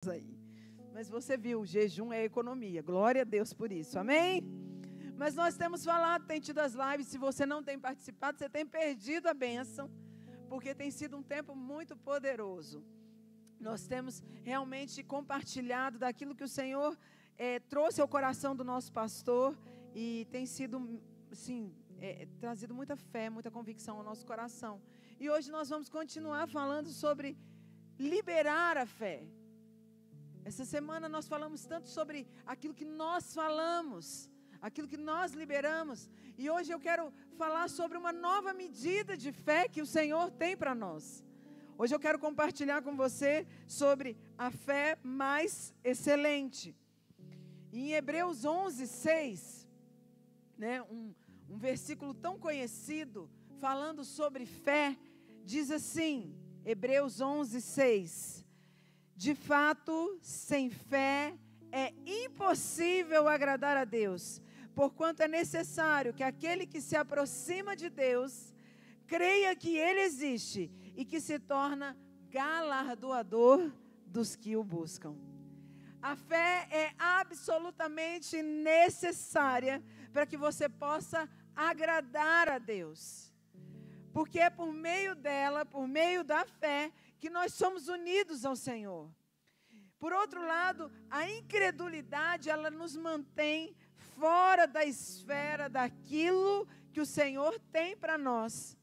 aí. Mas você viu, o jejum é economia. Glória a Deus por isso. Amém? Mas nós temos falado, tem tido as lives. Se você não tem participado, você tem perdido a bênção. Porque tem sido um tempo muito poderoso. Nós temos realmente compartilhado daquilo que o Senhor trouxe ao coração do nosso pastor. E tem sido, assim, trazido muita fé, muita convicção ao nosso coração. E hoje nós vamos continuar falando sobre liberar a fé. Essa semana nós falamos tanto sobre aquilo que nós falamos, aquilo que nós liberamos. E hoje eu quero falar sobre uma nova medida de fé que o Senhor tem para nós. Hoje eu quero compartilhar com você sobre a fé mais excelente. Em Hebreus 11:6, né, um versículo tão conhecido, falando sobre fé, diz assim, Hebreus 11:6. De fato, sem fé é impossível agradar a Deus, porquanto é necessário que aquele que se aproxima de Deus, creia que Ele existe e que se torna galardoador dos que o buscam. A fé é absolutamente necessária para que você possa agradar a Deus. Porque é por meio dela, por meio da fé, que nós somos unidos ao Senhor. Por outro lado, a incredulidade, ela nos mantém fora da esfera daquilo que o Senhor tem para nós.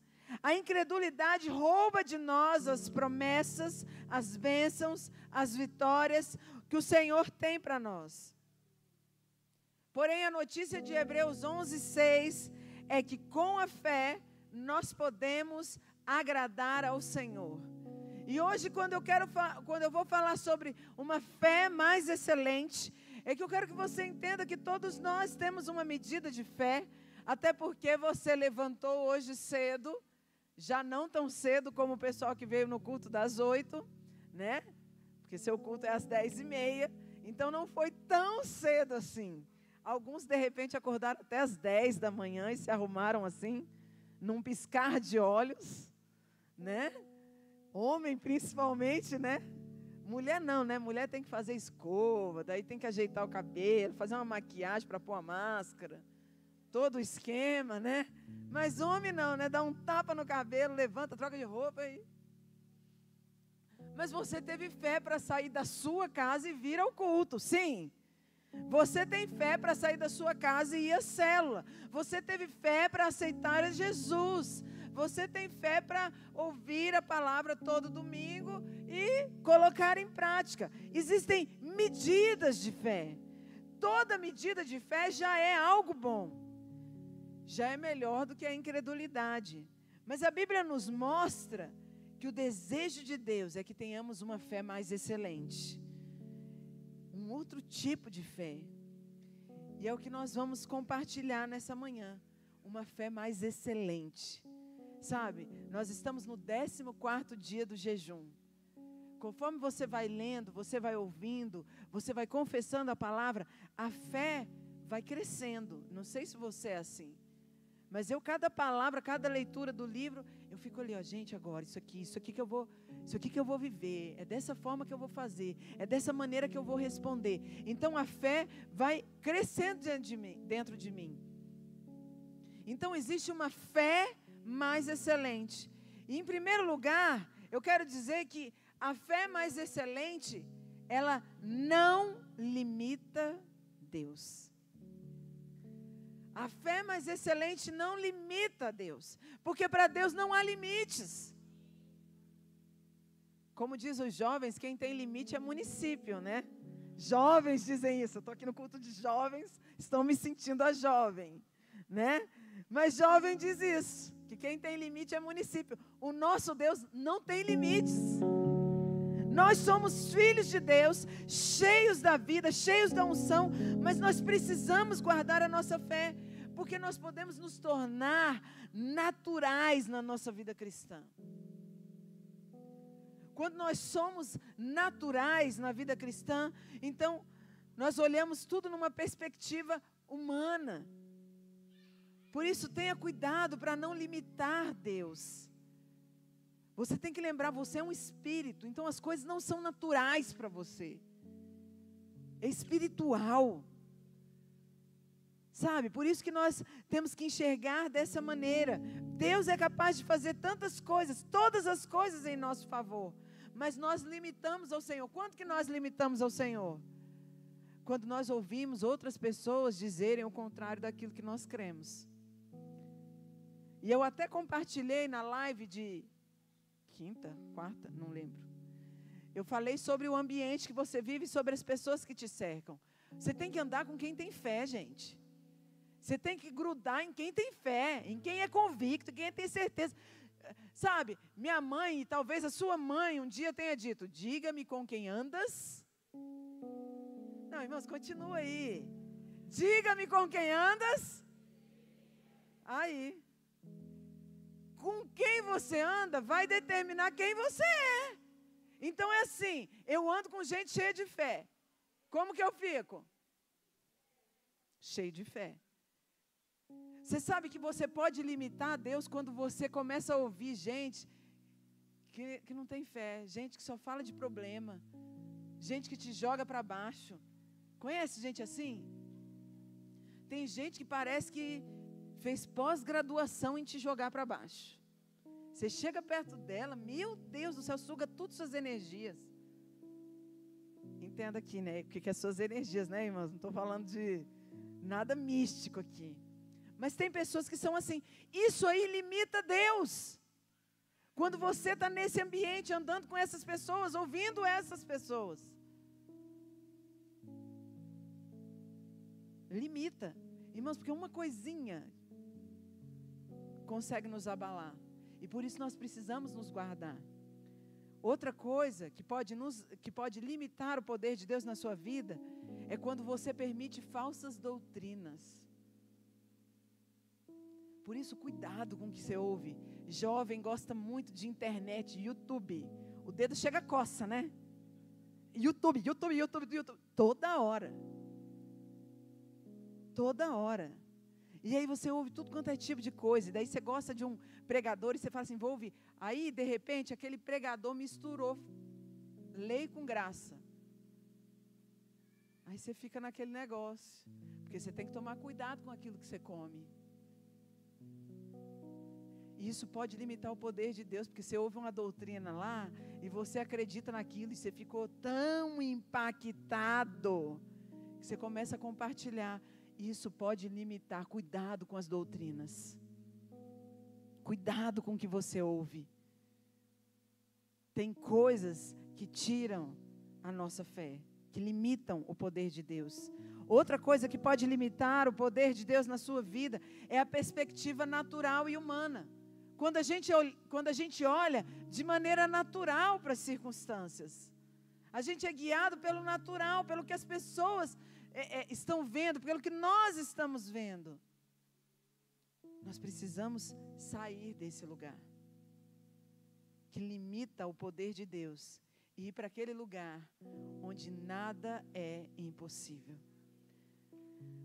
A incredulidade rouba de nós as promessas, as bênçãos, as vitórias que o Senhor tem para nós. Porém, a notícia de Hebreus 11:6 é que com a fé nós podemos agradar ao Senhor. E hoje, quando eu vou falar sobre uma fé mais excelente, é que eu quero que você entenda que todos nós temos uma medida de fé, até porque você levantou hoje cedo, já não tão cedo como o pessoal que veio no culto das 8, né? Porque seu culto é às 10:30, então não foi tão cedo assim. Alguns, de repente, acordaram até às 10 da manhã e se arrumaram assim, num piscar de olhos, né? Homem, principalmente, né? Mulher não, né? Mulher tem que fazer escova, daí tem que ajeitar o cabelo, fazer uma maquiagem para pôr a máscara, todo o esquema, né? Mas homem não, né? Dá um tapa no cabelo, levanta, troca de roupa e... Mas você teve fé para sair da sua casa e vir ao culto, sim. Você tem fé para sair da sua casa e ir à célula. Você teve fé para aceitar Jesus. Você tem fé para ouvir a palavra todo domingo e colocar em prática. Existem medidas de fé. Toda medida de fé já é algo bom. Já é melhor do que a incredulidade. Mas a Bíblia nos mostra que o desejo de Deus é que tenhamos uma fé mais excelente. Um outro tipo de fé. E é o que nós vamos compartilhar nessa manhã. Uma fé mais excelente. Sabe, nós estamos no 14º dia do jejum. Conforme você vai lendo, você vai ouvindo, você vai confessando a palavra, a fé vai crescendo. Não sei se você é assim. Mas cada palavra, cada leitura do livro, eu fico ali, ó, gente, agora, isso aqui que eu vou viver, é dessa forma que eu vou fazer, é dessa maneira que eu vou responder. Então a fé vai crescendo dentro de mim. Então existe uma fé mais excelente. E em primeiro lugar, eu quero dizer que a fé mais excelente, ela não limita Deus. A fé mais excelente não limita Deus, porque para Deus não há limites. Como diz os jovens, quem tem limite é município, né? Jovens dizem isso, eu estou aqui no culto de jovens, estão me sentindo a jovem, né? Mas jovem diz isso, que quem tem limite é município. O nosso Deus não tem limites. Nós somos filhos de Deus, cheios da vida, cheios da unção, mas nós precisamos guardar a nossa fé, porque nós podemos nos tornar naturais na nossa vida cristã. Quando nós somos naturais na vida cristã, então nós olhamos tudo numa perspectiva humana. Por isso, tenha cuidado para não limitar Deus. Você tem que lembrar, você é um espírito, então as coisas não são naturais para você. é espiritual. Sabe, por isso que nós temos que enxergar dessa maneira. Deus é capaz de fazer tantas coisas, todas as coisas em nosso favor. Mas nós limitamos ao Senhor. Quanto que nós limitamos ao Senhor? Quando nós ouvimos outras pessoas dizerem o contrário daquilo que nós cremos. E eu até compartilhei na live de quinta, quarta, não lembro. Eu falei sobre o ambiente que você vive e sobre as pessoas que te cercam. Você tem que andar com quem tem fé, gente. Você tem que grudar em quem tem fé, em quem é convicto, quem tem certeza. Sabe, minha mãe, e talvez a sua mãe, um dia tenha dito, diga-me com quem andas. Não, irmãos, continua aí. Diga-me com quem andas. Aí. Com quem você anda vai determinar quem você é. Então é assim, eu ando com gente cheia de fé. Como que eu fico? Cheio de fé. Você sabe que você pode limitar a Deus quando você começa a ouvir gente que não tem fé, gente que só fala de problema, gente que te joga para baixo. Conhece gente assim? Tem gente que parece que fez pós-graduação em te jogar para baixo. Você chega perto dela, meu Deus do céu, suga todas suas energias. Entenda aqui, né? O que é suas energias, né, irmãos? Não estou falando de nada místico aqui. Mas tem pessoas que são assim. Isso aí limita Deus. Quando você está nesse ambiente, andando com essas pessoas, ouvindo essas pessoas. Limita. Irmãos, porque uma coisinha consegue nos abalar. E por isso nós precisamos nos guardar. Outra coisa que pode limitar o poder de Deus na sua vida é quando você permite falsas doutrinas. Por isso, cuidado com o que você ouve. Jovem gosta muito de internet, YouTube. O dedo chega a coça, né? YouTube. Toda hora. Toda hora. E aí você ouve tudo quanto é tipo de coisa. E daí você gosta de um pregador e você fala assim, vou ouvir. Aí, de repente, aquele pregador misturou lei com graça. Aí você fica naquele negócio. Porque você tem que tomar cuidado com aquilo que você come. E isso pode limitar o poder de Deus, porque você ouve uma doutrina lá, e você acredita naquilo, e você ficou tão impactado, que você começa a compartilhar. Isso pode limitar. Cuidado com as doutrinas. Cuidado com o que você ouve. Tem coisas que tiram a nossa fé, que limitam o poder de Deus. Outra coisa que pode limitar o poder de Deus na sua vida é a perspectiva natural e humana. Quando a gente olha de maneira natural para as circunstâncias. A gente é guiado pelo natural, pelo que as pessoas estão vendo, pelo que nós estamos vendo. Nós precisamos sair desse lugar que limita o poder de Deus e ir para aquele lugar onde nada é impossível.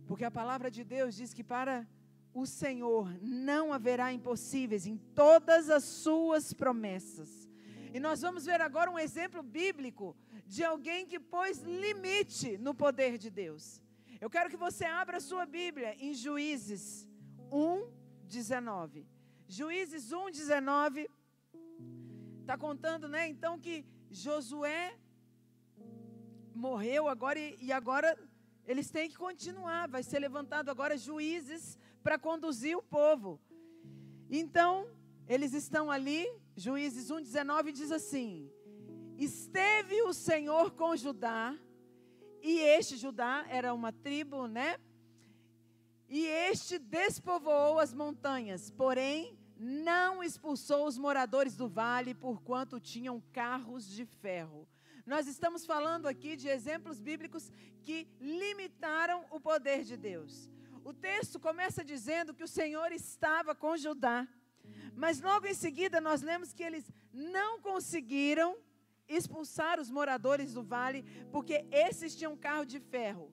Porque a palavra de Deus diz que para o Senhor não haverá impossíveis em todas as suas promessas. E nós vamos ver agora um exemplo bíblico de alguém que pôs limite no poder de Deus. Eu quero que você abra a sua Bíblia em Juízes 1:19. Juízes 1:19 está contando, né? Então que Josué morreu agora e agora eles têm que continuar. Vai ser levantado agora juízes para conduzir o povo. Então, eles estão ali, Juízes 1:19 diz assim: esteve o Senhor com Judá, e este Judá era uma tribo, né? E este despovoou as montanhas, porém não expulsou os moradores do vale, porquanto tinham carros de ferro. Nós estamos falando aqui de exemplos bíblicos que limitaram o poder de Deus. O texto começa dizendo que o Senhor estava com Judá, mas logo em seguida nós lemos que eles não conseguiram expulsar os moradores do vale, porque esses tinham carro de ferro.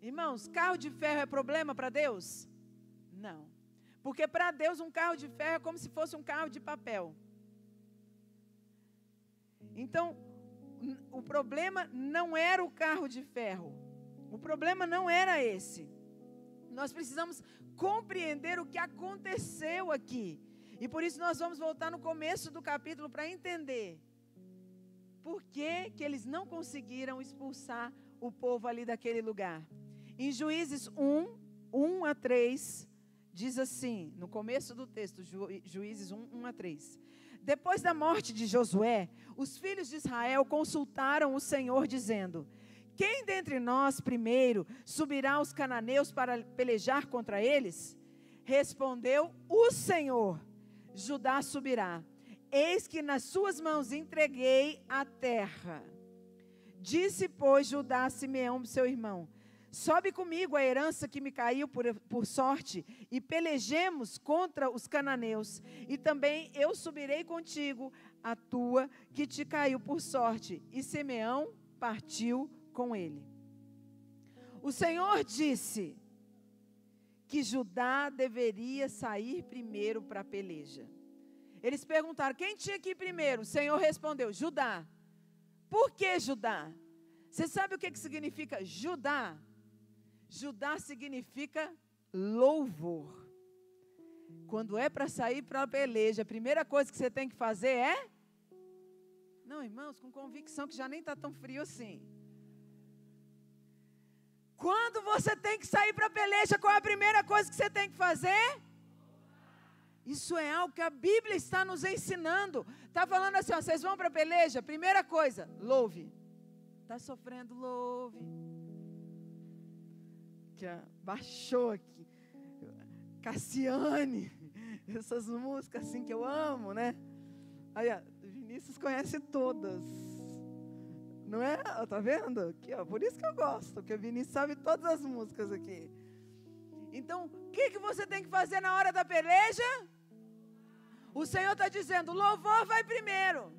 Irmãos, carro de ferro é problema para Deus? Não. Porque para Deus um carro de ferro é como se fosse um carro de papel. Então, o problema não era o carro de ferro. O problema não era esse. Nós precisamos compreender o que aconteceu aqui. E por isso nós vamos voltar no começo do capítulo para entender por que eles não conseguiram expulsar o povo ali daquele lugar. Em Juízes 1:1-3, diz assim, no começo do texto, Juízes 1:1-3. Depois da morte de Josué, os filhos de Israel consultaram o Senhor, dizendo: quem dentre nós primeiro subirá aos cananeus para pelejar contra eles? Respondeu o Senhor: Judá subirá. Eis que nas suas mãos entreguei a terra. Disse, pois, Judá a Simeão, seu irmão: sobe comigo a herança que me caiu por sorte, e pelejemos contra os cananeus. E também eu subirei contigo a tua que te caiu por sorte. E Simeão partiu com ele. O Senhor disse que Judá deveria sair primeiro para a peleja. Eles perguntaram, quem tinha que ir primeiro? O Senhor respondeu, Judá. Por que Judá? Você sabe o que significa Judá? Judá significa louvor. Quando é para sair para a peleja, a primeira coisa que você tem que fazer é... Não, irmãos, com convicção que já nem está tão frio assim. Quando você tem que sair para a peleja, qual é a primeira coisa que você tem que fazer? Isso é algo que a Bíblia está nos ensinando. Está falando assim, ó, vocês vão para a peleja, primeira coisa, louve. Está sofrendo, louve. Que baixou aqui. Cassiane. Essas músicas assim que eu amo, né? Aí, ó, Vinícius conhece todas. Não é? Tá vendo? Aqui, ó, por isso que eu gosto, porque o Vinícius sabe todas as músicas aqui. Então, o que você tem que fazer na hora da peleja? O Senhor está dizendo, louvor vai primeiro.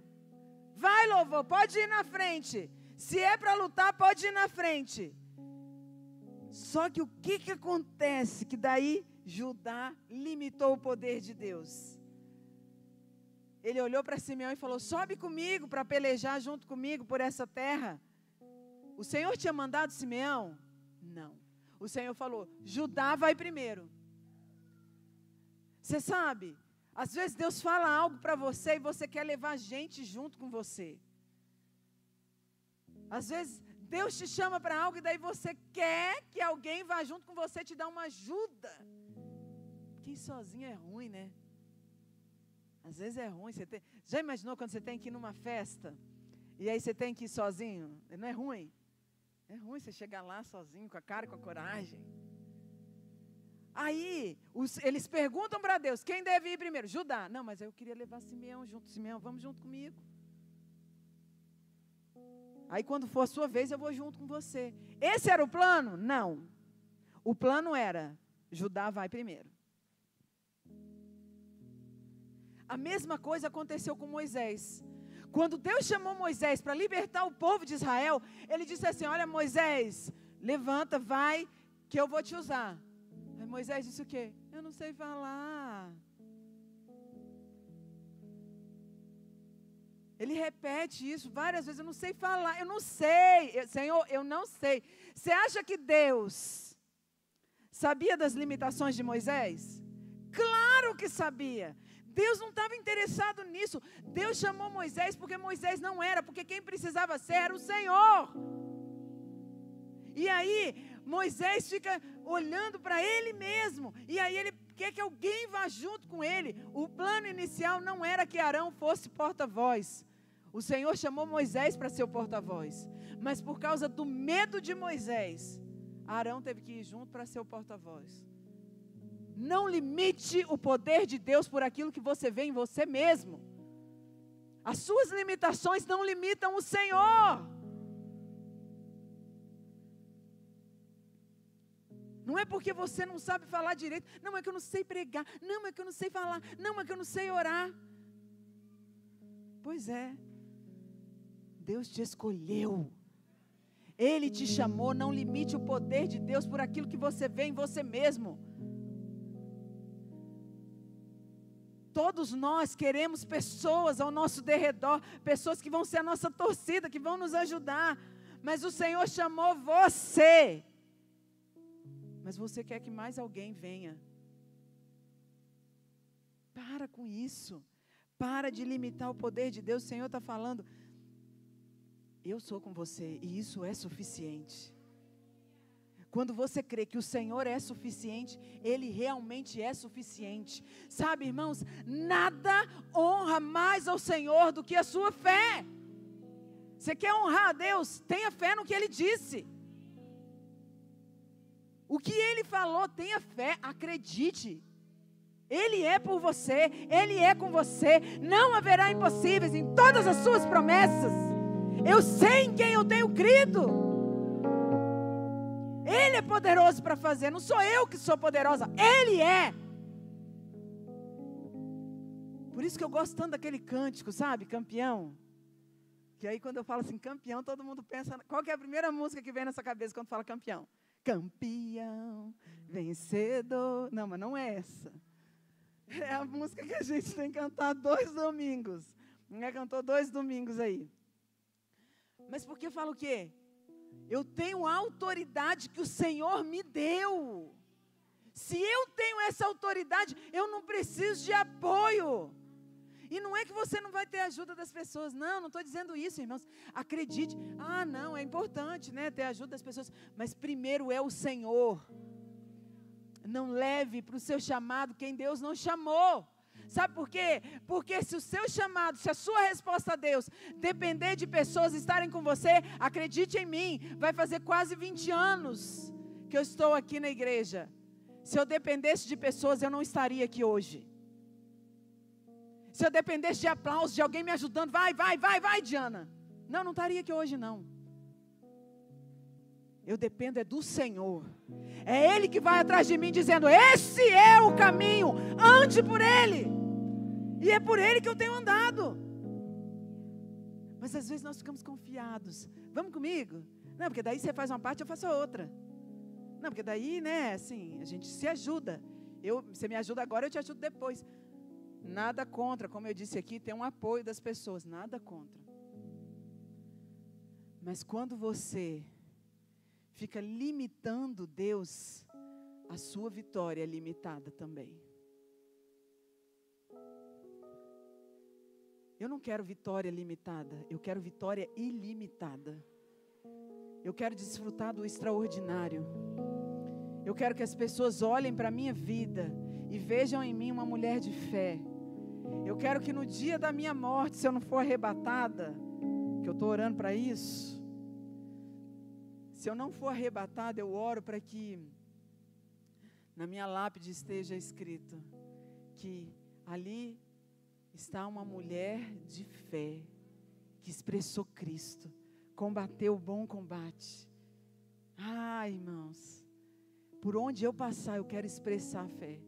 Vai, louvor, pode ir na frente. Se é para lutar, pode ir na frente. Só que o que acontece? Que daí Judá limitou o poder de Deus. Ele olhou para Simeão e falou, sobe comigo para pelejar junto comigo por essa terra. O Senhor tinha mandado Simeão? Não. O Senhor falou, Judá vai primeiro. Você sabe, às vezes Deus fala algo para você e você quer levar gente junto com você. Às vezes Deus te chama para algo e daí você quer que alguém vá junto com você te dar uma ajuda. Porque ir sozinho é ruim, né? Às vezes é ruim. Já imaginou quando você tem que ir numa festa e aí você tem que ir sozinho? Não é ruim? É ruim você chegar lá sozinho, com a cara e com a coragem. Aí, eles perguntam para Deus, quem deve ir primeiro? Judá. Não, mas eu queria levar Simeão junto. Simeão, vamos junto comigo. Aí, quando for a sua vez, eu vou junto com você. Esse era o plano? Não. O plano era, Judá vai primeiro. A mesma coisa aconteceu com Moisés. Quando Deus chamou Moisés para libertar o povo de Israel, ele disse assim, olha Moisés, levanta, vai, que eu vou te usar. Aí Moisés disse o quê? Eu não sei falar. Ele repete isso várias vezes, eu não sei falar, eu não sei, Senhor, eu não sei. Você acha que Deus sabia das limitações de Moisés? Claro que sabia. Deus não estava interessado nisso. Deus chamou Moisés porque Moisés não era, porque quem precisava ser era o Senhor. E aí, Moisés fica olhando para ele mesmo. E aí ele quer que alguém vá junto com ele. O plano inicial não era que Arão fosse porta-voz. O Senhor chamou Moisés para ser o porta-voz. Mas por causa do medo de Moisés, Arão teve que ir junto para ser o porta-voz. Não limite o poder de Deus por aquilo que você vê em você mesmo. As suas limitações não limitam o Senhor. Não é porque você não sabe falar direito. Não, é que eu não sei pregar. Não, é que eu não sei falar. Não, é que eu não sei orar. Pois é. Deus te escolheu. Ele te chamou. Não limite o poder de Deus por aquilo que você vê em você mesmo. Todos nós queremos pessoas ao nosso derredor, pessoas que vão ser a nossa torcida, que vão nos ajudar. Mas o Senhor chamou você. Mas você quer que mais alguém venha. Para com isso. Para de limitar o poder de Deus. O Senhor está falando, eu sou com você e isso é suficiente. Quando você crê que o Senhor é suficiente, Ele realmente é suficiente. Sabe, irmãos, nada honra mais ao Senhor do que a sua fé. Você quer honrar a Deus? Tenha fé no que Ele disse. O que Ele falou, tenha fé, acredite. Ele é por você, Ele é com você. Não haverá impossíveis em todas as suas promessas. Eu sei em quem eu tenho crido. Ele é poderoso para fazer, não sou eu que sou poderosa, Ele é. Por isso que eu gosto tanto daquele cântico, sabe, campeão. Que aí quando eu falo assim, campeão, todo mundo pensa, qual que é a primeira música que vem na sua cabeça quando fala campeão? Campeão, vencedor. Não, mas não é essa. É a música que a gente tem que cantar 2 domingos. Cantou 2 domingos aí. Mas por que eu falo o quê? Eu tenho a autoridade que o Senhor me deu. Se eu tenho essa autoridade, eu não preciso de apoio. E não é que você não vai ter ajuda das pessoas. Não estou dizendo isso, irmãos. Acredite. Não, é importante, né, ter ajuda das pessoas. Mas primeiro é o Senhor. Não leve para o seu chamado quem Deus não chamou. Sabe por quê? Porque se o seu chamado, se a sua resposta a Deus depender de pessoas estarem com você, acredite em mim, vai fazer quase 20 anos que eu estou aqui na igreja. Se eu dependesse de pessoas, eu não estaria aqui hoje. Se eu dependesse de aplausos, de alguém me ajudando, vai, Diana. Não estaria aqui hoje não. Eu dependo é do Senhor. É Ele que vai atrás de mim dizendo, esse é o caminho, ande por Ele. E é por Ele que eu tenho andado. Mas às vezes nós ficamos confiados. Vamos comigo? Não, porque daí você faz uma parte, eu faço a outra. Não, porque daí, né, assim, a gente se ajuda. Você me ajuda agora, eu te ajudo depois. Nada contra, como eu disse aqui, tem um apoio das pessoas, nada contra. Mas quando você fica limitando Deus, a sua vitória é limitada também. Eu não quero vitória limitada, eu quero vitória ilimitada. Eu quero desfrutar do extraordinário. Eu quero que as pessoas olhem para a minha vida e vejam em mim uma mulher de fé. Eu quero que no dia da minha morte, se eu não for arrebatada, que eu estou orando para isso, se eu não for arrebatada, eu oro para que na minha lápide esteja escrito que ali está uma mulher de fé, que expressou Cristo, combateu o bom combate. Irmãos, por onde eu passar, eu quero expressar a fé.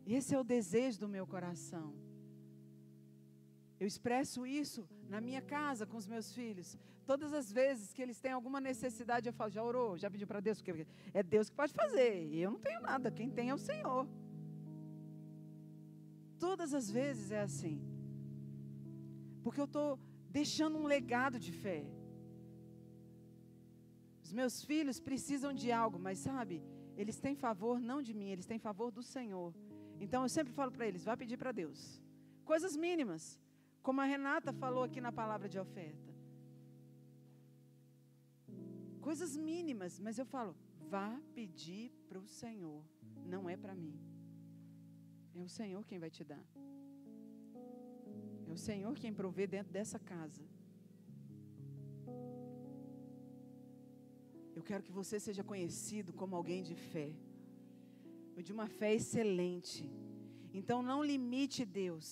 Esse é o desejo do meu coração. Eu expresso isso na minha casa com os meus filhos. Todas as vezes que eles têm alguma necessidade, eu falo, já orou? Já pediu para Deus? Porque é Deus que pode fazer. E eu não tenho nada, quem tem é o Senhor. Todas as vezes é assim. Porque eu estou deixando um legado de fé. Os meus filhos precisam de algo, mas sabe, eles têm favor não de mim, eles têm favor do Senhor. Então eu sempre falo para eles, vá pedir para Deus. Coisas mínimas, como a Renata falou aqui na palavra de oferta. Coisas mínimas, mas eu falo, vá pedir para o Senhor, não é para mim. É o Senhor quem vai te dar. É o Senhor quem provê dentro dessa casa. Eu quero que você seja conhecido como alguém de fé. De uma fé excelente. Então não limite Deus.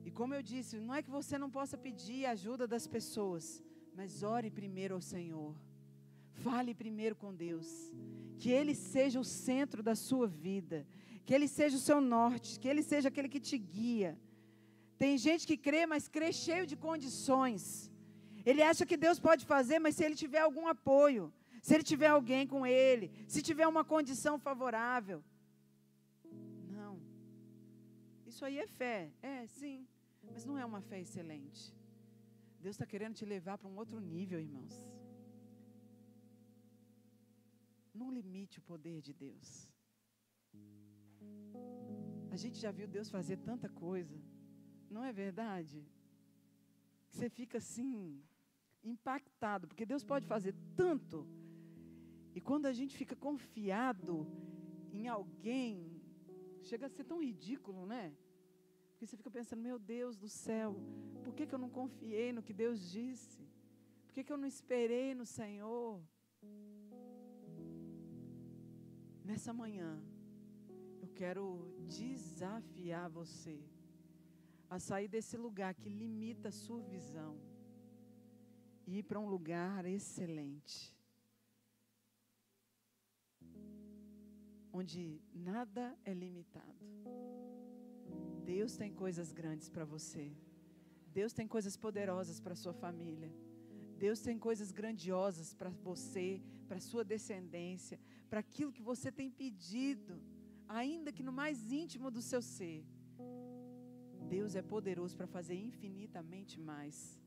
E como eu disse, não é que você não possa pedir ajuda das pessoas, mas ore primeiro ao Senhor. Fale primeiro com Deus. Que Ele seja o centro da sua vida. Que Ele seja o seu norte. Que Ele seja aquele que te guia. Tem gente que crê, mas crê cheio de condições. Ele acha que Deus pode fazer, mas se ele tiver algum apoio, se ele tiver alguém com ele, se tiver uma condição favorável. Não. Isso aí é fé. É, sim. Mas não é uma fé excelente. Deus está querendo te levar para um outro nível, irmãos. Não limite o poder de Deus. A gente já viu Deus fazer tanta coisa, não é verdade? Você fica assim, impactado, porque Deus pode fazer tanto. E quando a gente fica confiado em alguém, chega a ser tão ridículo, né? Porque você fica pensando, meu Deus do céu, por que eu não confiei no que Deus disse? Por que eu não esperei no Senhor? Nessa manhã, eu quero desafiar você a sair desse lugar que limita a sua visão e ir para um lugar excelente, onde nada é limitado. Deus tem coisas grandes para você. Deus tem coisas poderosas para a sua família. Deus tem coisas grandiosas para você, para a sua descendência, para aquilo que você tem pedido, ainda que no mais íntimo do seu ser. Deus é poderoso para fazer infinitamente mais.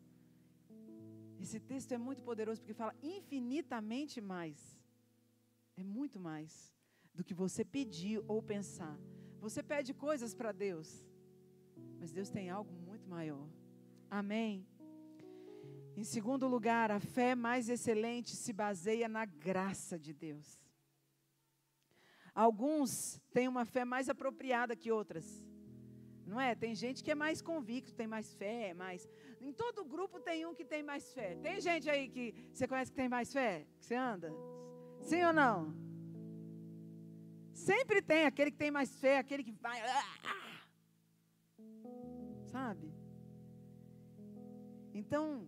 Esse texto é muito poderoso porque fala infinitamente mais. É muito mais do que você pedir ou pensar. Você pede coisas para Deus, mas Deus tem algo muito maior. Amém? Em segundo lugar, a fé mais excelente se baseia na graça de Deus. Alguns têm uma fé mais apropriada que outras, não é? Tem gente que é mais convicto, tem mais fé, mais... Em todo grupo tem um que tem mais fé. Tem gente aí que você conhece que tem mais fé? Que você anda? Sim ou não? Sempre tem aquele que tem mais fé, aquele que vai... Sabe? Então,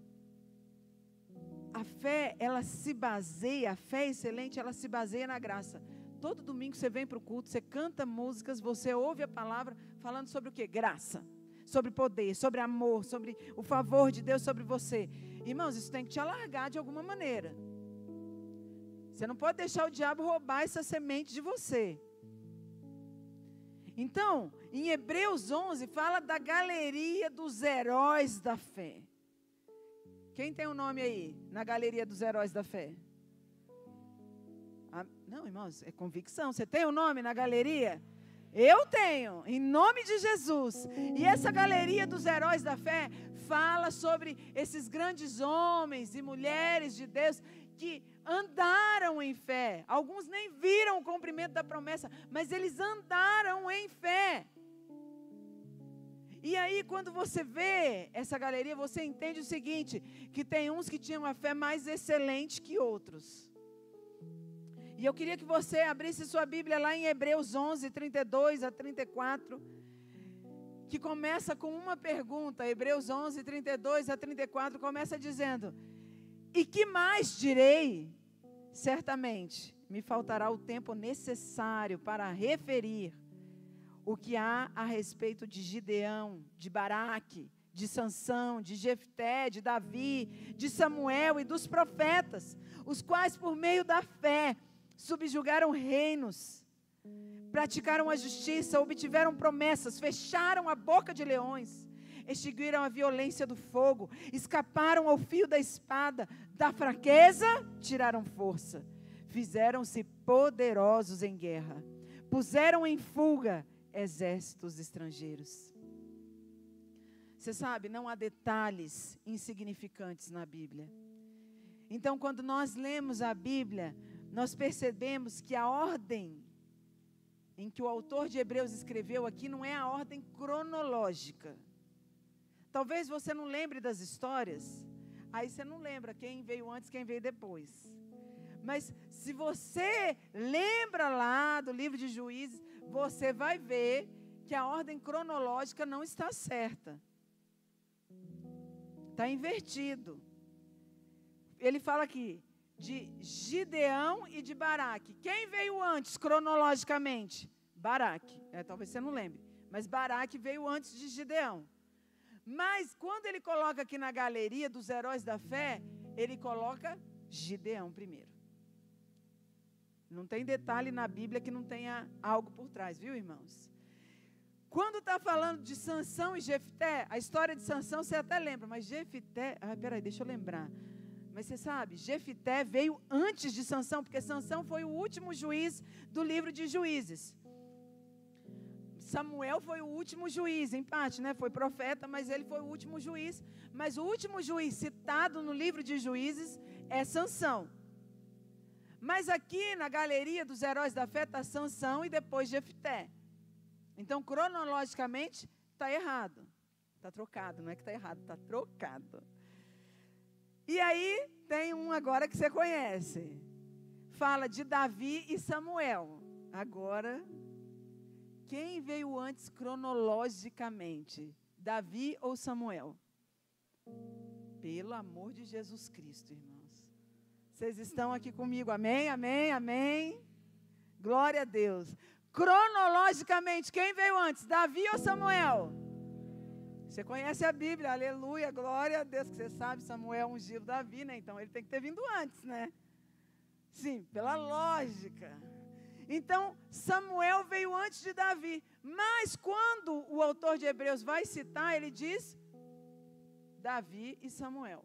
a fé, ela se baseia, a fé excelente, ela se baseia na graça. Todo domingo você vem para o culto, você canta músicas, você ouve a palavra falando sobre o quê? Graça, sobre poder, sobre amor, sobre o favor de Deus sobre você. Irmãos, isso tem que te alargar de alguma maneira. Você não pode deixar o diabo roubar essa semente de você. Então, em Hebreus 11, fala da galeria dos heróis da fé. Quem tem um nome aí, na galeria dos heróis da fé? Não, irmãos, é convicção. Você tem um nome na galeria? Eu tenho, em nome de Jesus. E essa galeria dos heróis da fé fala sobre esses grandes homens e mulheres de Deus que andaram em fé. Alguns nem viram o cumprimento da promessa, mas eles andaram em fé. E aí, quando você vê essa galeria, você entende o seguinte, que tem uns que tinham a fé mais excelente que outros. E eu queria que você abrisse sua Bíblia lá em Hebreus 11, 32 a 34, que começa com uma pergunta. Hebreus 11, 32 a 34, começa dizendo: e que mais direi? Certamente me faltará o tempo necessário para referir o que há a respeito de Gideão, de Baraque, de Sansão, de Jefté, de Davi, de Samuel e dos profetas, os quais por meio da fé subjugaram reinos, praticaram a justiça, obtiveram promessas, fecharam a boca de leões, extinguiram a violência do fogo, escaparam ao fio da espada, da fraqueza tiraram força, fizeram-se poderosos em guerra, puseram em fuga exércitos estrangeiros. Você sabe, não há detalhes insignificantes na Bíblia. Então, quando nós lemos a Bíblia, nós percebemos que a ordem em que o autor de Hebreus escreveu aqui não é a ordem cronológica. Talvez você não lembre das histórias, aí você não lembra quem veio antes, quem veio depois. Mas se você lembra lá do livro de Juízes, você vai ver que a ordem cronológica não está certa. Está invertido. Ele fala aqui de Gideão e de Baraque. Quem veio antes, cronologicamente? Baraque. Talvez você não lembre. Mas Baraque veio antes de Gideão. Mas quando ele coloca aqui na galeria dos heróis da fé, ele coloca Gideão primeiro. Não tem detalhe na Bíblia que não tenha algo por trás, viu, irmãos? Quando está falando de Sansão e Jefté, a história de Sansão você até lembra, mas Jefté, peraí, deixa eu lembrar. Mas você sabe, Jefté veio antes de Sansão, porque Sansão foi o último juiz do livro de Juízes. Samuel foi o último juiz, em parte, né? Foi profeta, mas ele foi o último juiz. Mas o último juiz citado no livro de Juízes é Sansão. Mas aqui na galeria dos heróis da fé está Sansão e depois Jefté. Então, cronologicamente, está errado. Está trocado, não é que está errado, está trocado. E aí, tem um agora que você conhece. Fala de Davi e Samuel. Agora, quem veio antes cronologicamente? Davi ou Samuel? Pelo amor de Jesus Cristo, irmãos. Vocês estão aqui comigo, amém, amém, amém. Glória a Deus. Cronologicamente, quem veio antes, Davi ou Samuel? Você conhece a Bíblia, aleluia, glória a Deus, que você sabe, Samuel ungiu Davi, né? Então ele tem que ter vindo antes, né? Sim, pela lógica. Então, Samuel veio antes de Davi, mas quando o autor de Hebreus vai citar, ele diz Davi e Samuel.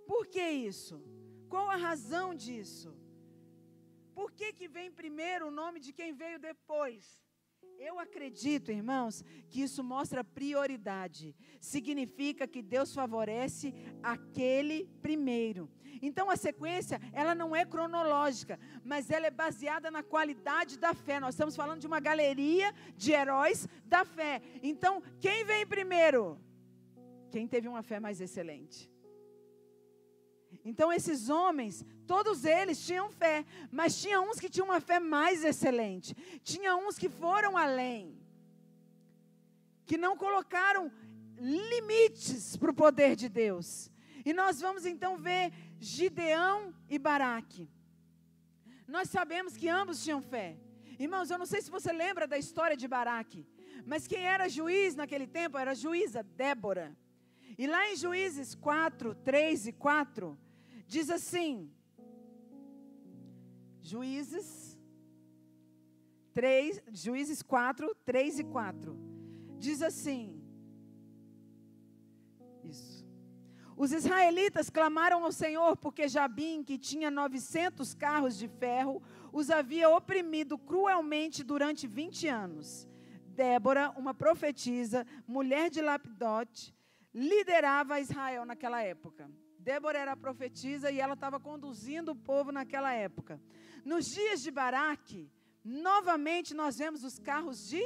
Por que isso? Qual a razão disso? Por que vem primeiro o nome de quem veio depois? Eu acredito, irmãos, que isso mostra prioridade. Significa que Deus favorece aquele primeiro. Então, a sequência, ela não é cronológica, mas ela é baseada na qualidade da fé. Nós estamos falando de uma galeria de heróis da fé. Então, quem vem primeiro? Quem teve uma fé mais excelente. Então, esses homens, todos eles tinham fé, mas tinha uns que tinham uma fé mais excelente. Tinha uns que foram além, que não colocaram limites para o poder de Deus. E nós vamos então ver Gideão e Baraque. Nós sabemos que ambos tinham fé. Irmãos, eu não sei se você lembra da história de Baraque, mas quem era juiz naquele tempo era a juíza Débora. E lá em Juízes 4, 3 e 4, diz assim, Juízes 4, 3 e 4, diz assim, isso. Os israelitas clamaram ao Senhor porque Jabim, que tinha 900 carros de ferro, os havia oprimido cruelmente durante 20 anos. Débora, uma profetisa, mulher de Lapidote, liderava Israel naquela época. Débora era profetisa e ela estava conduzindo o povo naquela época. Nos dias de Baraque, novamente nós vemos os carros de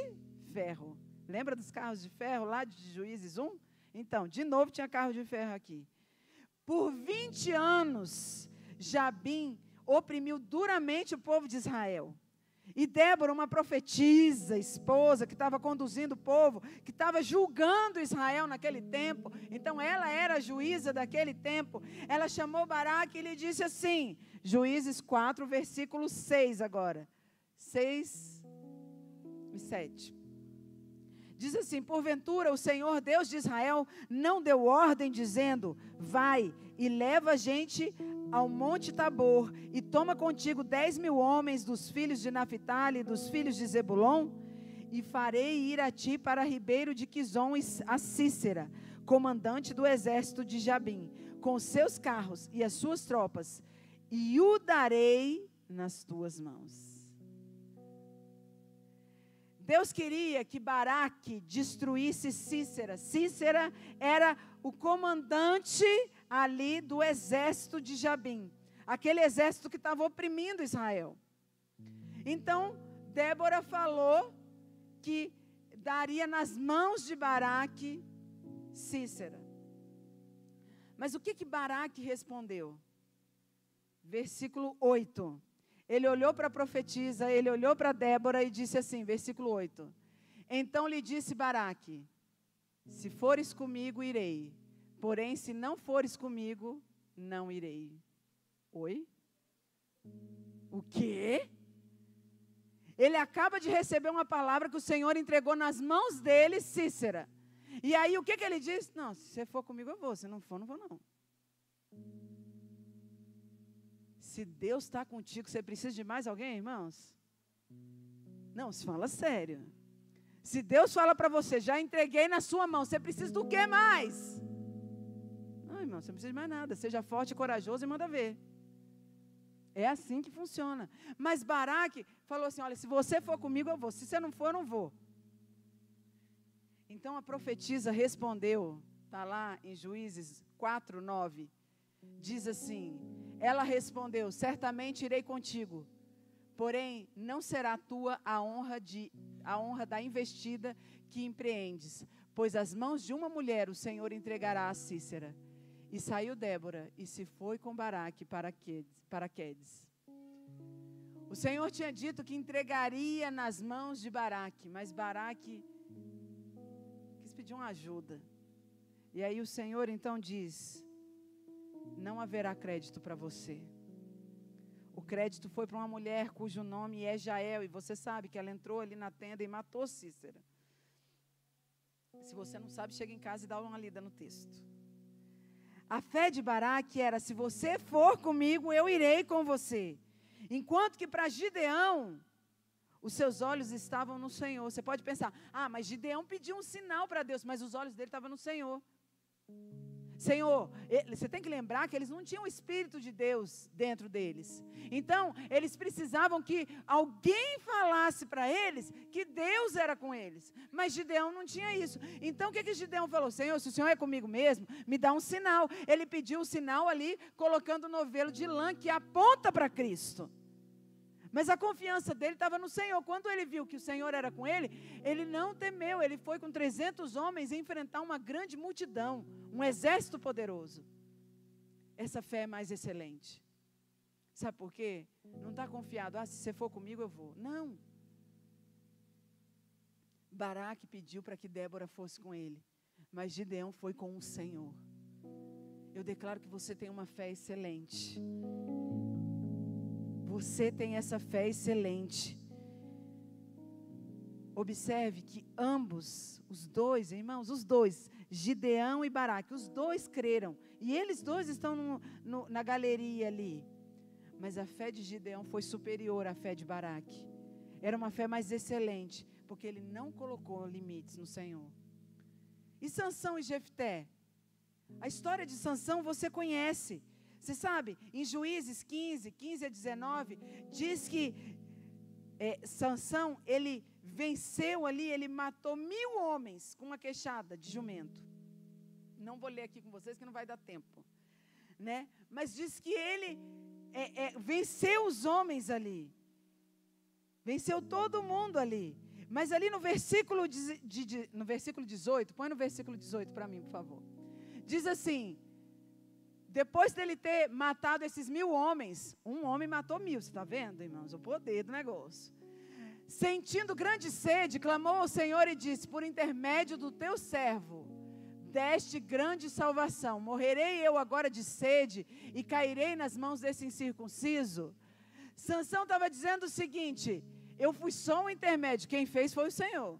ferro. Lembra dos carros de ferro lá de Juízes 1? Então, de novo tinha carro de ferro aqui. Por 20 anos, Jabim oprimiu duramente o povo de Israel. E Débora, uma profetisa, esposa, que estava conduzindo o povo, que estava julgando Israel naquele tempo, então ela era a juíza daquele tempo, ela chamou Baraque e lhe disse assim, Juízes 4, versículo 6 agora, 6 e 7. Diz assim, porventura o Senhor Deus de Israel não deu ordem dizendo, vai e leva a gente ao Monte Tabor e toma contigo 10.000 homens dos filhos de Naphtali e dos filhos de Zebulon e farei ir a ti para Ribeiro de Quizon a Sísera, comandante do exército de Jabim, com os seus carros e as suas tropas, e o darei nas tuas mãos. Deus queria que Baraque destruísse Sísera. Sísera era o comandante ali do exército de Jabim. Aquele exército que estava oprimindo Israel. Então, Débora falou que daria nas mãos de Baraque Sísera. Mas o que Baraque respondeu? Versículo 8. Ele olhou para a profetisa, ele olhou para Débora e disse assim, versículo 8. Então lhe disse Baraque, se fores comigo, irei. Porém, se não fores comigo, não irei. Oi? O quê? Ele acaba de receber uma palavra que o Senhor entregou nas mãos dele, Sísera. E aí, o que ele diz? Não, se você for comigo, eu vou. Se não for, não vou, não. Se Deus está contigo, você precisa de mais alguém, irmãos? Não, se fala sério. Se Deus fala para você, já entreguei na sua mão, você precisa do que mais? Não, irmão, você não precisa de mais nada. Seja forte e corajoso e manda ver. É assim que funciona. Mas Baraque falou assim, olha, se você for comigo, eu vou. Se você não for, eu não vou. Então a profetisa respondeu, está lá em Juízes 4:9, diz assim, ela respondeu, certamente irei contigo, porém não será tua a honra da investida que empreendes, pois as mãos de uma mulher o Senhor entregará a Císera. E saiu Débora e se foi com Baraque para Quedes. O Senhor tinha dito que entregaria nas mãos de Baraque, mas Baraque quis pedir uma ajuda. E aí o Senhor então diz, não haverá crédito para você. O crédito foi para uma mulher cujo nome é Jael, e você sabe que ela entrou ali na tenda e matou Císera. Se você não sabe, chega em casa e dá uma lida no texto. A fé de Baraque era, se você for comigo, eu irei com você. Enquanto que para Gideão, os seus olhos estavam no Senhor. Você pode pensar, mas Gideão pediu um sinal para Deus, mas os olhos dele estavam no Senhor. Senhor, você tem que lembrar que eles não tinham o Espírito de Deus dentro deles. Então, eles precisavam que alguém falasse para eles que Deus era com eles. Mas Gideão não tinha isso. Então, o que Gideão falou? Senhor, se o Senhor é comigo mesmo, me dá um sinal. Ele pediu o sinal ali, colocando o novelo de lã que aponta para Cristo. Mas a confiança dele estava no Senhor. Quando ele viu que o Senhor era com ele, ele não temeu. Ele foi com 300 homens enfrentar uma grande multidão, um exército poderoso. Essa fé é mais excelente. Sabe por quê? Não está confiado, se você for comigo eu vou. Não. Baraque pediu para que Débora fosse com ele, mas Gideão foi com o Senhor. Eu declaro que você tem uma fé excelente. Você tem essa fé excelente. Observe que ambos, os dois, irmãos, os dois, Gideão e Baraque, os dois creram. E eles dois estão na galeria ali. Mas a fé de Gideão foi superior à fé de Baraque. Era uma fé mais excelente, porque ele não colocou limites no Senhor. E Sansão e Jefté? A história de Sansão você conhece. Você sabe, em Juízes 15 a 19, diz que Sansão, ele venceu ali, ele matou 1000 homens com uma queixada de jumento. Não vou ler aqui com vocês que não vai dar tempo, né? Mas diz que ele venceu os homens ali. Venceu todo mundo ali. Mas ali no versículo 18, põe no versículo 18 para mim, por favor. Diz assim, depois dele ter matado esses 1000 homens, um homem matou 1000, você está vendo, irmãos? O poder do negócio. Sentindo grande sede, clamou ao Senhor e disse, por intermédio do teu servo, deste grande salvação, morrerei eu agora de sede e cairei nas mãos desse incircunciso? Sansão estava dizendo o seguinte, eu fui só um intermédio, quem fez foi o Senhor,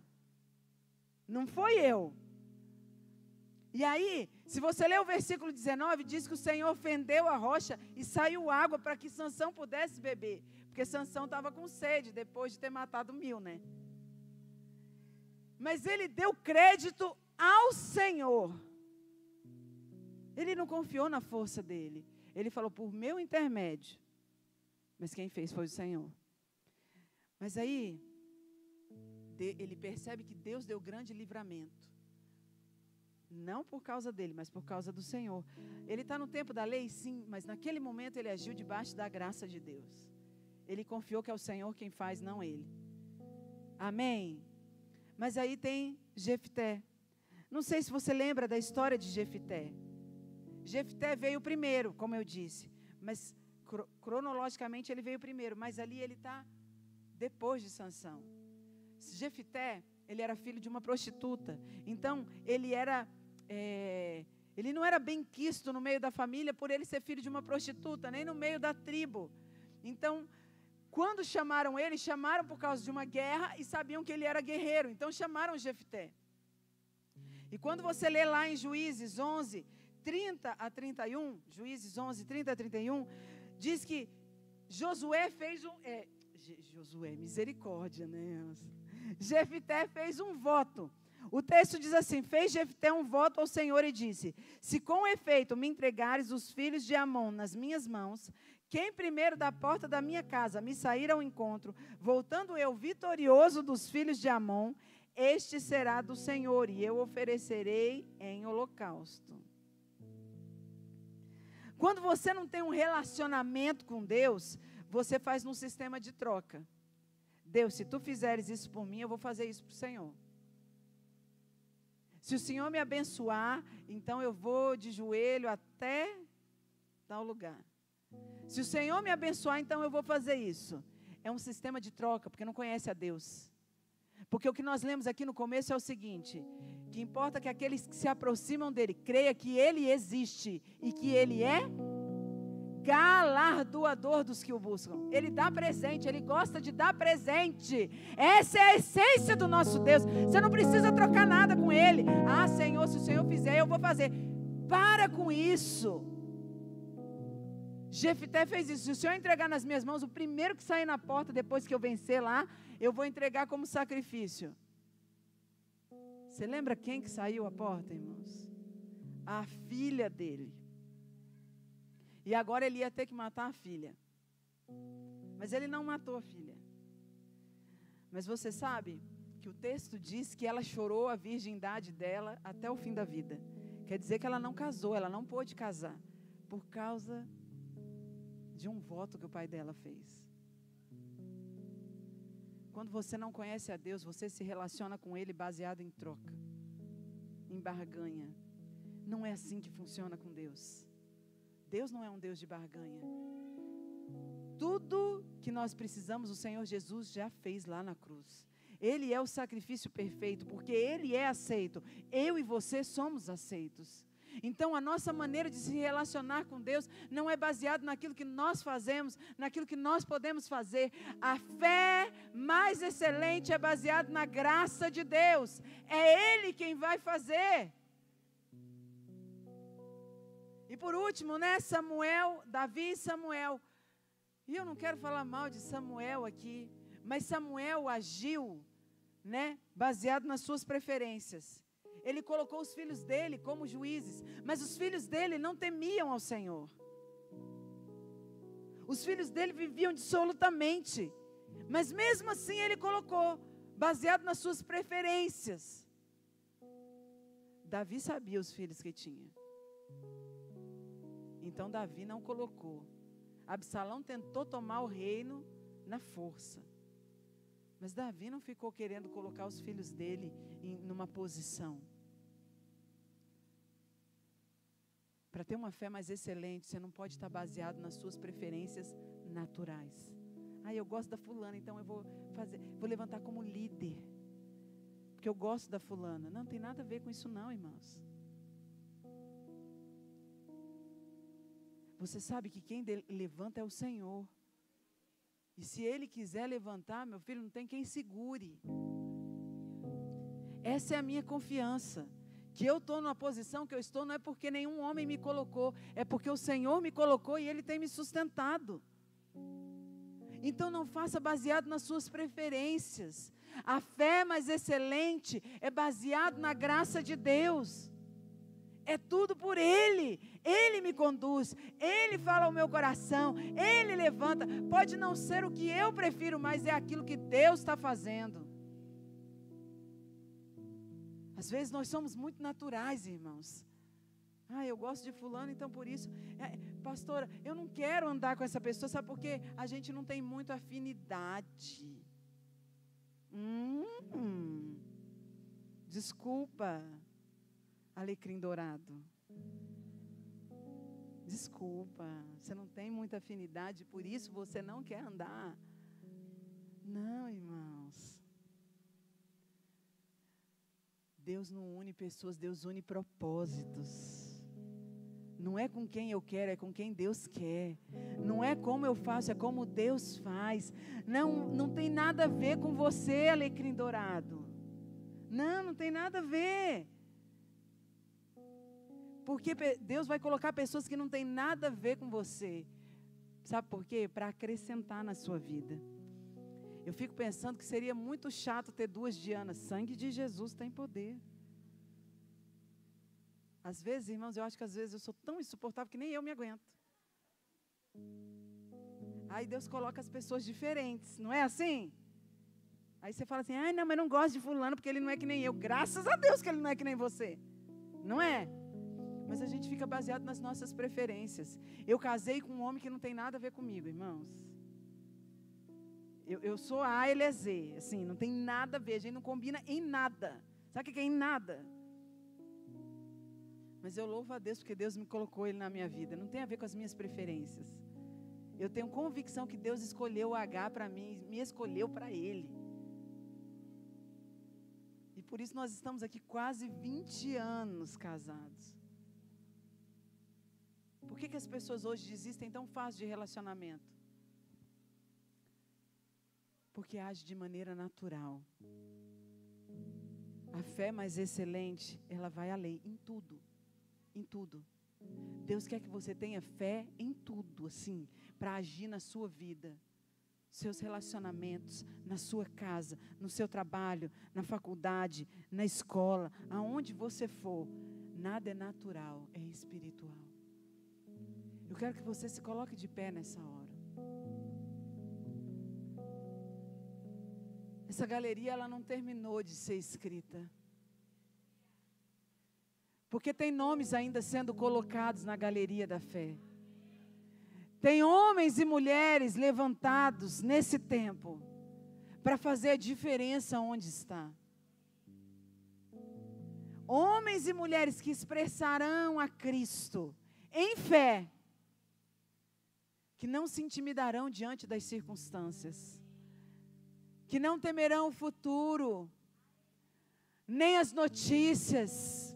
não foi eu. E aí, se você ler o versículo 19, diz que o Senhor fendeu a rocha e saiu água para que Sansão pudesse beber. Porque Sansão estava com sede depois de ter matado 1000, né? Mas ele deu crédito ao Senhor. Ele não confiou na força dele. Ele falou, por meu intermédio. Mas quem fez foi o Senhor. Mas aí, ele percebe que Deus deu grande livramento. Não por causa dele, mas por causa do Senhor. Ele está no tempo da lei, sim, mas naquele momento ele agiu debaixo da graça de Deus. Ele confiou que é o Senhor quem faz, não ele. Amém? Mas aí tem Jefté. Não sei se você lembra da história de Jefté. Jefté veio primeiro, como eu disse. Mas cronologicamente ele veio primeiro. Mas ali ele está depois de Sansão. Jefté, ele era filho de uma prostituta. Então, ele não era bem quisto no meio da família por ele ser filho de uma prostituta, nem no meio da tribo. Então, quando chamaram ele, chamaram por causa de uma guerra e sabiam que ele era guerreiro. Então, chamaram Jefté. E quando você lê lá em Juízes 11, 30 a 31, Juízes 11, 30 a 31, diz que Josué fez Josué, misericórdia, né? Jefté fez um voto. O texto diz assim: fez Jefté um voto ao Senhor e disse: se com efeito me entregares os filhos de Amon nas minhas mãos, quem primeiro da porta da minha casa me sair ao encontro, voltando eu vitorioso dos filhos de Amon, este será do Senhor, e eu oferecerei em holocausto. Quando você não tem um relacionamento com Deus, você faz num sistema de troca. Deus, se tu fizeres isso por mim, eu vou fazer isso para o Senhor. Se o Senhor me abençoar, então eu vou de joelho até tal lugar. Se o Senhor me abençoar, então eu vou fazer isso. É um sistema de troca, porque não conhece a Deus. Porque o que nós lemos aqui no começo é o seguinte: que importa que aqueles que se aproximam dele, creia que ele existe e que ele é galardoador dos que o buscam. Ele dá presente, ele gosta de dar presente. Essa é a essência do nosso Deus. Você não precisa trocar nada com ele. Ah, Senhor, se o Senhor fizer, eu vou fazer. Para com isso. Jefté fez isso. Se o Senhor entregar nas minhas mãos, o primeiro que sair na porta, depois que eu vencer lá, eu vou entregar como sacrifício. Você lembra quem que saiu à porta, irmãos? A filha dele. E agora ele ia ter que matar a filha. Mas ele não matou a filha. Mas você sabe que o texto diz que ela chorou a virgindade dela até o fim da vida. Quer dizer que ela não casou, ela não pôde casar, por causa de um voto que o pai dela fez. Quando você não conhece a Deus, você se relaciona com Ele baseado em troca, em barganha. Não é assim que funciona com Deus. Deus não é um Deus de barganha. Tudo que nós precisamos, o Senhor Jesus já fez lá na cruz. Ele é o sacrifício perfeito, porque Ele é aceito. Eu e você somos aceitos. Então, a nossa maneira de se relacionar com Deus não é baseado naquilo que nós fazemos, naquilo que nós podemos fazer. A fé mais excelente é baseada na graça de Deus. É Ele quem vai fazer. E por último, né, Davi e Samuel. E eu não quero falar mal de Samuel aqui, mas Samuel agiu, né, baseado nas suas preferências. Ele colocou os filhos dele como juízes, mas os filhos dele não temiam ao Senhor. Os filhos dele viviam dissolutamente, mas mesmo assim ele colocou, baseado nas suas preferências. Davi sabia os filhos que tinha. Então Davi não colocou. Absalão tentou tomar o reino na força. Mas Davi não ficou querendo colocar os filhos dele numa posição. Para ter uma fé mais excelente, você não pode estar baseado nas suas preferências naturais. Ah, eu gosto da fulana, então eu vou levantar como líder, porque eu gosto da fulana. Não tem nada a ver com isso não, irmãos. Você sabe que quem levanta é o Senhor. E se Ele quiser levantar, meu filho, não tem quem segure. Essa é a minha confiança. Que eu estou numa posição que eu estou, não é porque nenhum homem me colocou, é porque o Senhor me colocou e Ele tem me sustentado. Então não faça baseado nas suas preferências. A fé mais excelente é baseado na graça de Deus. É tudo por Ele. Ele me conduz, Ele fala ao meu coração, Ele levanta. Pode não ser o que eu prefiro, mas é aquilo que Deus está fazendo. Às vezes nós somos muito naturais, irmãos. Ah, eu gosto de fulano, então por isso, pastora, eu não quero andar com essa pessoa, sabe por quê? A gente não tem muita afinidade. Desculpa, alecrim dourado. Desculpa, você não tem muita afinidade, por isso você não quer andar. Não, irmãos. Deus não une pessoas, Deus une propósitos. Não é com quem eu quero, é com quem Deus quer. Não é como eu faço, é como Deus faz. Não tem nada a ver com você, alecrim dourado. Não tem nada a ver. Porque Deus vai colocar pessoas que não têm nada a ver com você. Sabe por quê? Para acrescentar na sua vida. Eu fico pensando que seria muito chato ter 2 Dianas. Sangue de Jesus tem poder. Às vezes, irmãos, eu acho que às vezes eu sou tão insuportável que nem eu me aguento. Aí Deus coloca as pessoas diferentes, não é assim? Aí você fala assim, ai não, mas não gosto de fulano porque ele não é que nem eu. Graças a Deus que ele não é que nem você. Não é? Mas a gente fica baseado nas nossas preferências. Eu casei com um homem que não tem nada a ver comigo, irmãos. Eu sou A, ele é Z. Assim, não tem nada a ver, a gente não combina em nada. Sabe o que é em nada? Mas eu louvo a Deus porque Deus me colocou ele na minha vida. Não tem a ver com as minhas preferências. Eu tenho convicção que Deus escolheu o H para mim, me escolheu para ele. E por isso nós estamos aqui quase 20 anos casados. Por que as pessoas hoje desistem tão fácil de relacionamento? Porque age de maneira natural. A fé mais excelente, ela vai além, em tudo. Em tudo. Deus quer que você tenha fé em tudo, assim, para agir na sua vida, seus relacionamentos, na sua casa, no seu trabalho, na faculdade, na escola, aonde você for. Nada é natural, é espiritual. Eu quero que você se coloque de pé nessa hora. Essa galeria, ela não terminou de ser escrita. Porque tem nomes ainda sendo colocados na galeria da fé. Tem homens e mulheres levantados nesse tempo para fazer a diferença onde está. Homens e mulheres que expressarão a Cristo em fé, que não se intimidarão diante das circunstâncias, que não temerão o futuro, nem as notícias,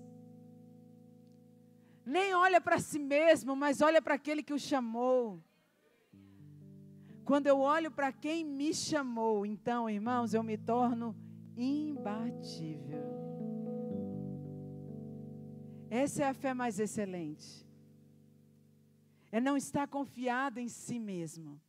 nem olha para si mesmo, mas olha para aquele que o chamou. Quando eu olho para quem me chamou, então, irmãos, eu me torno imbatível. Essa é a fé mais excelente. É não estar confiado em si mesmo.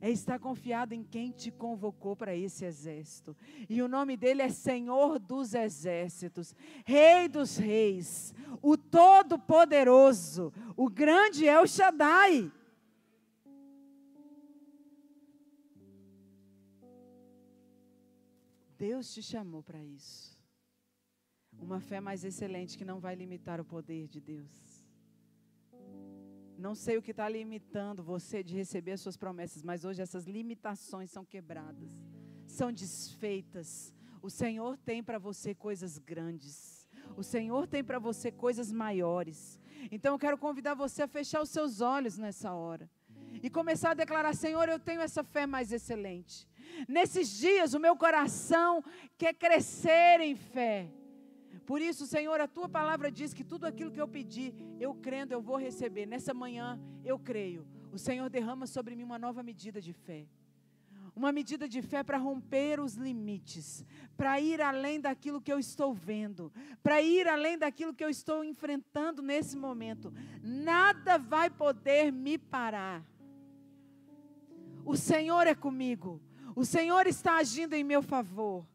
É estar confiado em quem te convocou para esse exército. E o nome dele é Senhor dos Exércitos, Rei dos Reis, o Todo-Poderoso, o grande El Shaddai. Deus te chamou para isso. Uma fé mais excelente que não vai limitar o poder de Deus. Não sei o que está limitando você de receber as suas promessas, mas hoje essas limitações são quebradas, são desfeitas. O Senhor tem para você coisas grandes. O Senhor tem para você coisas maiores. Então eu quero convidar você a fechar os seus olhos nessa hora e começar a declarar: Senhor, eu tenho essa fé mais excelente. Nesses dias o meu coração quer crescer em fé. Por isso, Senhor, a Tua palavra diz que tudo aquilo que eu pedi, eu crendo, eu vou receber. Nessa manhã, eu creio. O Senhor derrama sobre mim uma nova medida de fé. Uma medida de fé para romper os limites, para ir além daquilo que eu estou vendo, para ir além daquilo que eu estou enfrentando nesse momento. Nada vai poder me parar. O Senhor é comigo. O Senhor está agindo em meu favor.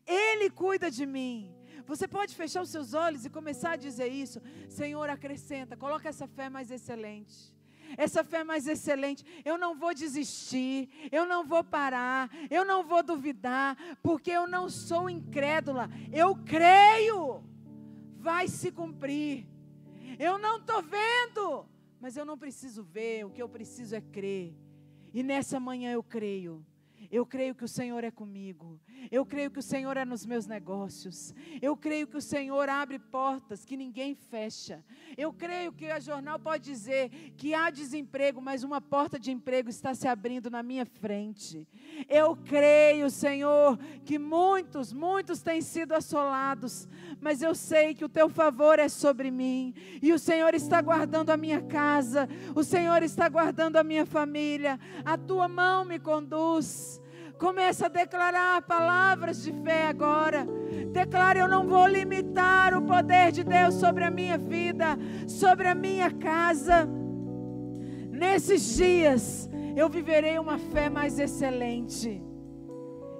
Ele cuida de mim. Você pode fechar os seus olhos e começar a dizer isso. Senhor, acrescenta, coloca essa fé mais excelente. Essa fé mais excelente. Eu não vou desistir, eu não vou parar, eu não vou duvidar, porque eu não sou incrédula. Eu creio, vai se cumprir. Eu não estou vendo, mas eu não preciso ver, o que eu preciso é crer. E nessa manhã eu creio. Eu creio que o Senhor é comigo. Eu creio que o Senhor é nos meus negócios. Eu creio que o Senhor abre portas que ninguém fecha. Eu creio que a jornal pode dizer que há desemprego, mas uma porta de emprego está se abrindo na minha frente. Eu creio, Senhor, que muitos têm sido assolados, mas eu sei que o Teu favor é sobre mim. E o Senhor está guardando a minha casa. O Senhor está guardando a minha família. A Tua mão me conduz. Começa a declarar palavras de fé agora. Declara: eu não vou limitar o poder de Deus sobre a minha vida, sobre a minha casa. Nesses dias eu viverei uma fé mais excelente.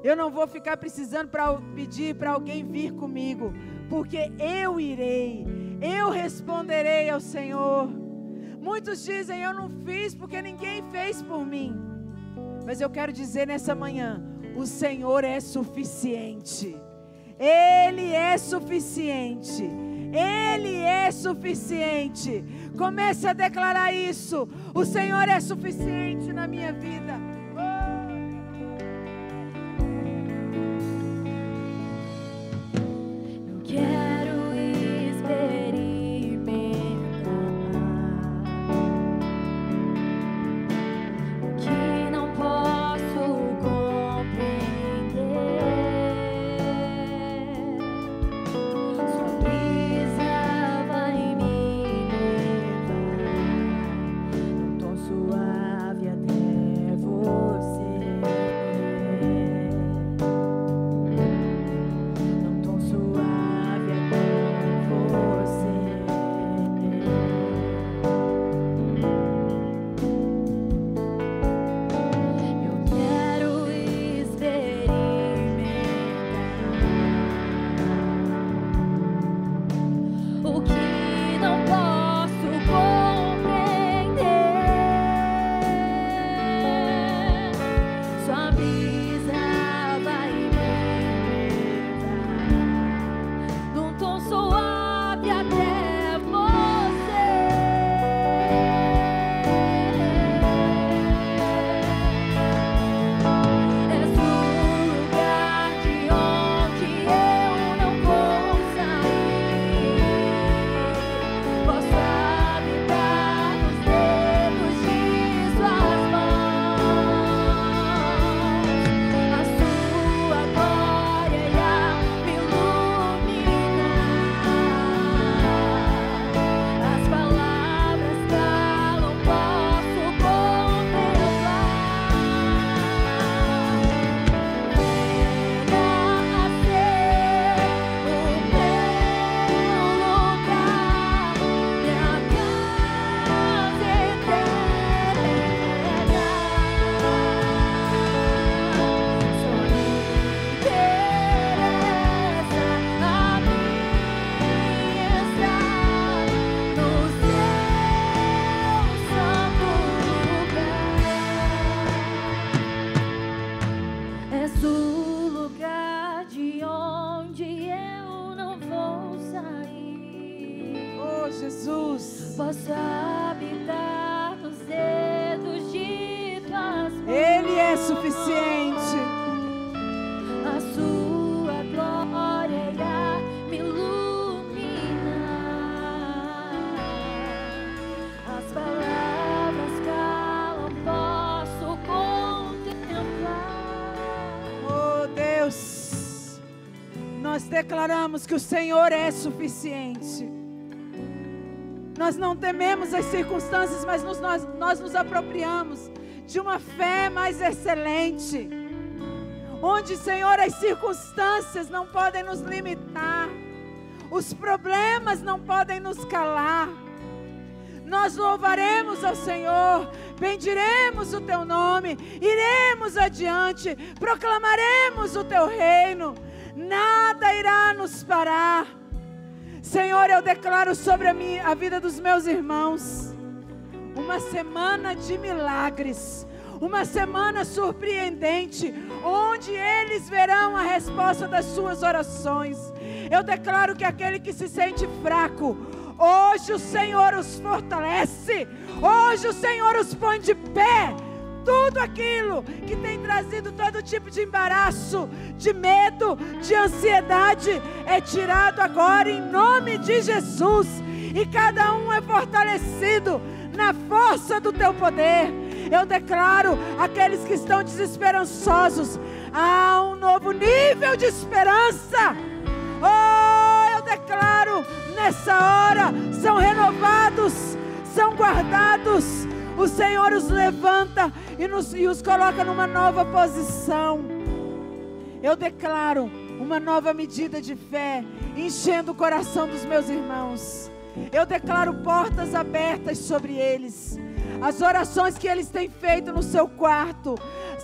Eu não vou ficar precisando pedir para alguém vir comigo, porque eu irei, eu responderei ao Senhor. Muitos dizem, eu não fiz porque ninguém fez por mim. Mas eu quero dizer nessa manhã, o Senhor é suficiente. Ele é suficiente. Ele é suficiente. Comece a declarar isso. O Senhor é suficiente na minha vida. Eu quero experimentar o que não posso compreender. Sua brisa vai me levar num tom suave até você. Num tom suave até você. Eu quero experimentar o que não posso compreender. Sua brisa vai me levar num tom suave até você. És o lugar de onde eu não vou sair. Posso habitar nos dedos de suas mãos. A sua glória irá me iluminar. As palavras calam, posso contemplar. Venha a ser o meu lugar, minha casa eterna. Só me interessa a mim estar no seu santo lugar. És o lugar de onde eu não vou sair. Oh, Jesus. Posso habitar nos dedos de tuas mãos. Ele é suficiente. A sua glória irá me iluminar. As palavras calam, posso contemplar. Oh, Deus. Nós declaramos que o Senhor é suficiente. Nós não tememos as circunstâncias, mas nós nos apropriamos de uma fé mais excelente. Onde, Senhor, as circunstâncias não podem nos limitar. Os problemas não podem nos calar. Nós louvaremos ao Senhor, bendiremos o Teu nome, iremos adiante, proclamaremos o Teu reino. Nada irá nos parar. Senhor, eu declaro sobre a vida dos meus irmãos uma semana de milagres, uma semana surpreendente, onde eles verão a resposta das suas orações. Eu declaro que aquele que se sente fraco, hoje o Senhor os fortalece, hoje o Senhor os põe de pé. Tudo aquilo que tem trazido todo tipo de embaraço, de medo, de ansiedade, é tirado agora em nome de Jesus. E cada um é fortalecido na força do Teu poder. Eu declaro aqueles que estão desesperançosos, há um novo nível de esperança. Oh, eu declaro nessa hora, são renovados, são guardados. O Senhor os levanta e os coloca numa nova posição. Eu declaro uma nova medida de fé, enchendo o coração dos meus irmãos. Eu declaro portas abertas sobre eles. As orações que eles têm feito no seu quarto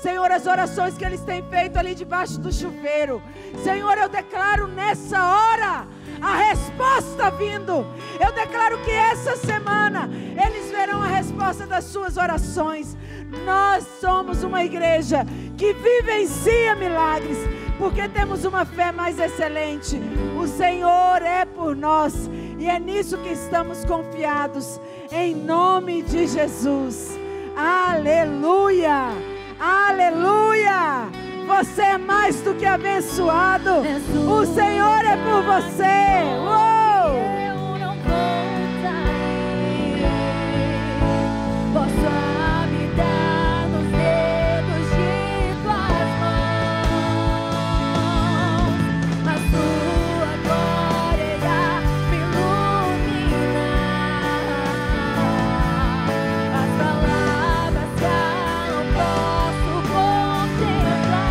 Senhor, as orações que eles têm feito ali debaixo do chuveiro. Senhor, eu declaro nessa hora a resposta vindo. Eu declaro que essa semana eles verão a resposta das suas orações. Nós somos uma igreja que vivencia milagres, porque temos uma fé mais excelente. O Senhor é por nós e é nisso que estamos confiados, em nome de Jesus. Aleluia, aleluia. Você é mais do que abençoado. O Senhor é por você. Uou! Eu não vou sair. Posso habitar nos dedos de tuas mãos, mas tua glória irá me iluminar. As palavras já não posso contemplar.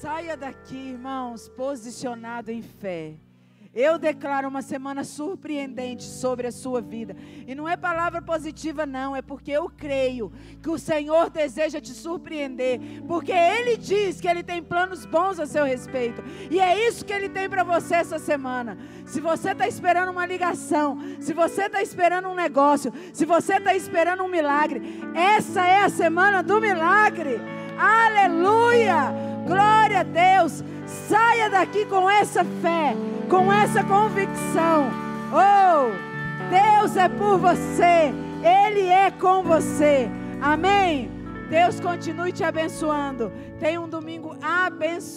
Saia daqui, irmãos, posicionado em fé. Eu declaro uma semana surpreendente sobre a sua vida. E não é palavra positiva não, é porque eu creio que o Senhor deseja te surpreender. Porque Ele diz que Ele tem planos bons a seu respeito. E é isso que Ele tem para você essa semana. Se você está esperando uma ligação, se você está esperando um negócio, se você está esperando um milagre, essa é a semana do milagre. Aleluia! Glória a Deus! Saia daqui com essa fé, com essa convicção. Oh, Deus é por você, Ele é com você. Amém? Deus continue te abençoando. Tenha um domingo abençoado.